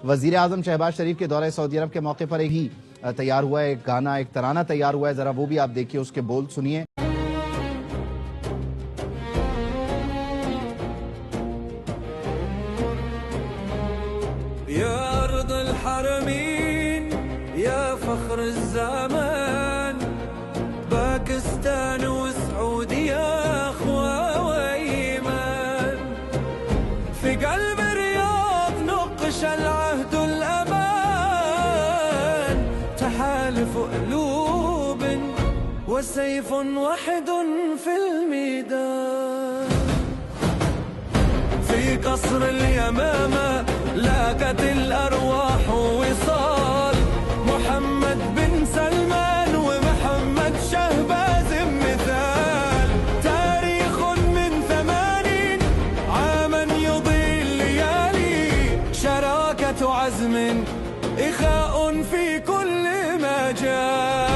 वजीर आजम शहबाज शरीफ के दौरे सऊदी अरब के मौके पर एक ही तैयार हुआ है, एक गाना, एक तराना तैयार हुआ है, जरा वो भी आप देखिए, उसके बोल सुनिए। या अर्द अल हरमीन या फख्र الزمان باكستان وسعودية أخوة وإيمان في قلب الرياض نقش العهد الأمان تحالف قلوب وسيف واحد في الميدان في قصر اليمامة لاقت الأرواح وصال محمد بن سلمان ومحمد شهباز مثال تاريخ من 80 عاما يضيء الليالي شراكة عزم إخاء في كل مجال.